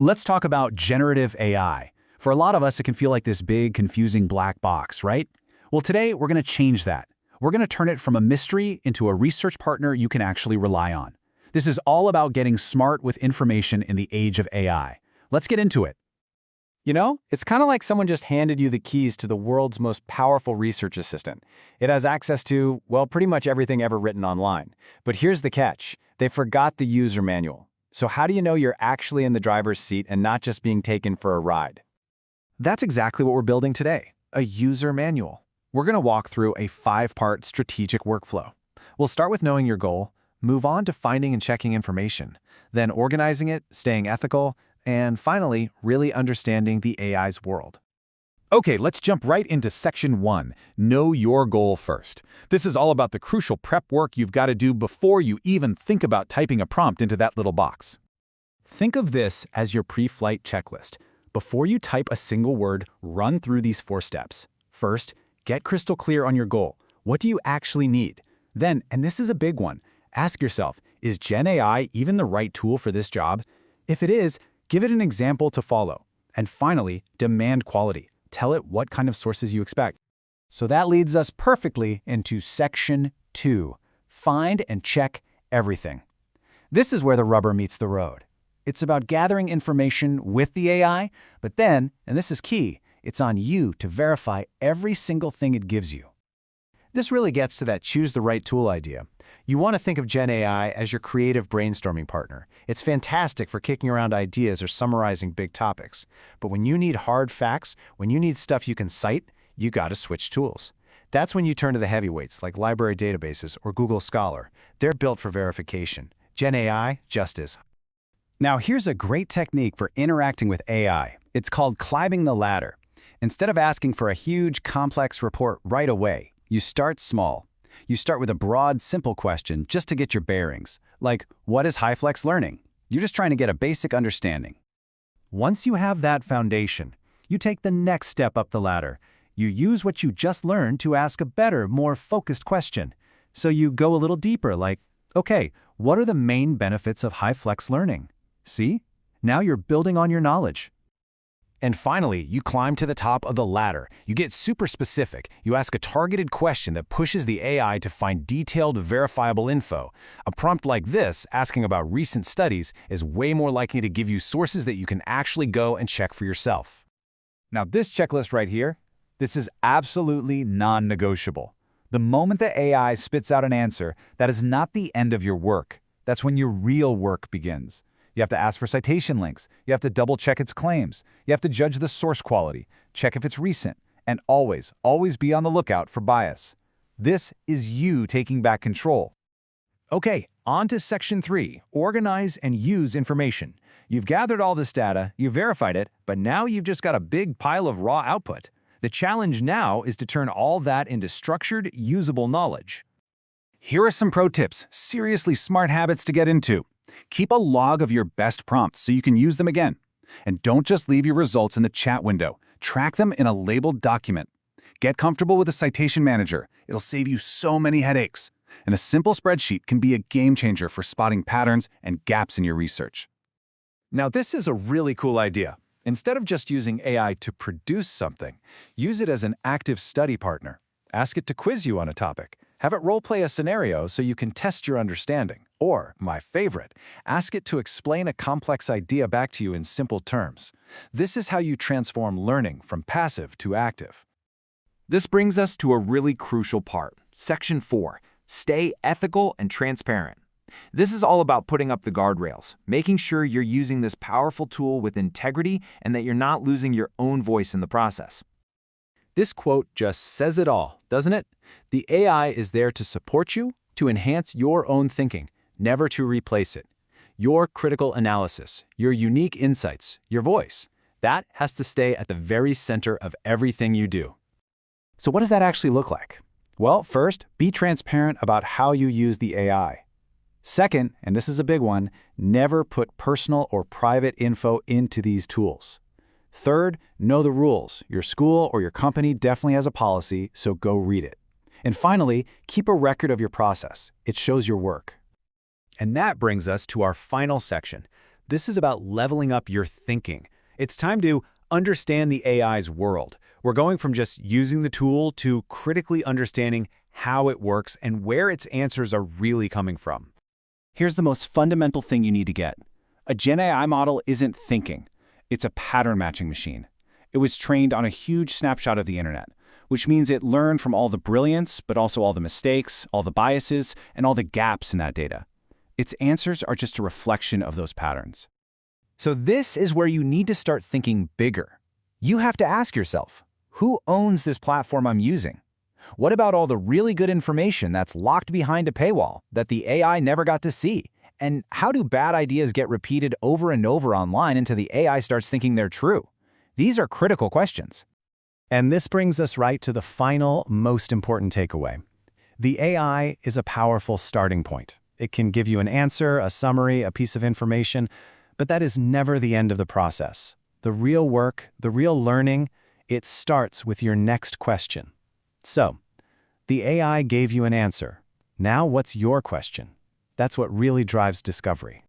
Let's talk about generative AI. For a lot of us, it can feel like this big, confusing black box, right? Well, today, we're going to change that. We're going to turn it from a mystery into a research partner you can actually rely on. This is all about getting smart with information in the age of AI. Let's get into it. You know, it's kind of like someone just handed you the keys to the world's most powerful research assistant. It has access to, well, pretty much everything ever written online. But here's the catch. They forgot the user manual. So how do you know you're actually in the driver's seat and not just being taken for a ride? That's exactly what we're building today, a user manual. We're going to walk through a 5-part strategic workflow. We'll start with knowing your goal, move on to finding and checking information, then organizing it, staying ethical, and finally, really understanding the AI's world. Okay, let's jump right into Section 1, Know Your Goal First. This is all about the crucial prep work you've got to do before you even think about typing a prompt into that little box. Think of this as your pre-flight checklist. Before you type a single word, run through these 4 steps. First, get crystal clear on your goal. What do you actually need? Then, and this is a big one, ask yourself, is GenAI even the right tool for this job? If it is, give it an example to follow. And finally, demand quality. Tell it what kind of sources you expect. So that leads us perfectly into Section 2, Find and Check Everything. This is where the rubber meets the road. It's about gathering information with the AI, but then, and this is key, it's on you to verify every single thing it gives you. This really gets to that choose the right tool idea. You want to think of GenAI as your creative brainstorming partner. It's fantastic for kicking around ideas or summarizing big topics. But when you need hard facts, when you need stuff you can cite, you got to switch tools. That's when you turn to the heavyweights like library databases or Google Scholar. They're built for verification. GenAI just is. Now here's a great technique for interacting with AI. It's called climbing the ladder. Instead of asking for a huge, complex report right away, you start small. You start with a broad, simple question just to get your bearings, like, what is high-flex learning? You're just trying to get a basic understanding. Once you have that foundation, you take the next step up the ladder. You use what you just learned to ask a better, more focused question. So you go a little deeper, like, okay, what are the main benefits of high-flex learning? See? Now you're building on your knowledge. And finally, you climb to the top of the ladder. You get super specific. You ask a targeted question that pushes the AI to find detailed, verifiable info. A prompt like this, asking about recent studies, is way more likely to give you sources that you can actually go and check for yourself. Now, this checklist right here, this is absolutely non-negotiable. The moment the AI spits out an answer, that is not the end of your work. That's when your real work begins. You have to ask for citation links. You have to double-check its claims. You have to judge the source quality, check if it's recent, and always, always be on the lookout for bias. This is you taking back control. Okay, on to Section 3, Organize and Use Information. You've gathered all this data, you've verified it, but now you've just got a big pile of raw output. The challenge now is to turn all that into structured, usable knowledge. Here are some pro tips, seriously smart habits to get into. Keep a log of your best prompts so you can use them again. And don't just leave your results in the chat window. Track them in a labeled document. Get comfortable with a citation manager. It'll save you so many headaches. And a simple spreadsheet can be a game changer for spotting patterns and gaps in your research. Now, this is a really cool idea. Instead of just using AI to produce something, use it as an active study partner. Ask it to quiz you on a topic. Have it role-play a scenario so you can test your understanding. Or, my favorite, ask it to explain a complex idea back to you in simple terms. This is how you transform learning from passive to active. This brings us to a really crucial part, Section 4, Stay ethical and transparent. This is all about putting up the guardrails, making sure you're using this powerful tool with integrity and that you're not losing your own voice in the process. This quote just says it all, doesn't it? The AI is there to support you, to enhance your own thinking, never to replace it. Your critical analysis, your unique insights, your voice, that has to stay at the very center of everything you do. So what does that actually look like? Well, first, be transparent about how you use the AI. Second, and this is a big one, never put personal or private info into these tools. Third, know the rules. Your school or your company definitely has a policy, so go read it. And finally, keep a record of your process. It shows your work. And that brings us to our final section. This is about leveling up your thinking. It's time to understand the AI's world. We're going from just using the tool to critically understanding how it works and where its answers are really coming from. Here's the most fundamental thing you need to get. A GenAI model isn't thinking. It's a pattern matching machine. It was trained on a huge snapshot of the internet, which means it learned from all the brilliance, but also all the mistakes, all the biases, and all the gaps in that data. Its answers are just a reflection of those patterns. So this is where you need to start thinking bigger. You have to ask yourself, who owns this platform I'm using? What about all the really good information that's locked behind a paywall that the AI never got to see? And how do bad ideas get repeated over and over online until the AI starts thinking they're true? These are critical questions. And this brings us right to the final, most important takeaway. The AI is a powerful starting point. It can give you an answer, a summary, a piece of information, but that is never the end of the process. The real work, the real learning, it starts with your next question. So, the AI gave you an answer. Now what's your question? That's what really drives discovery.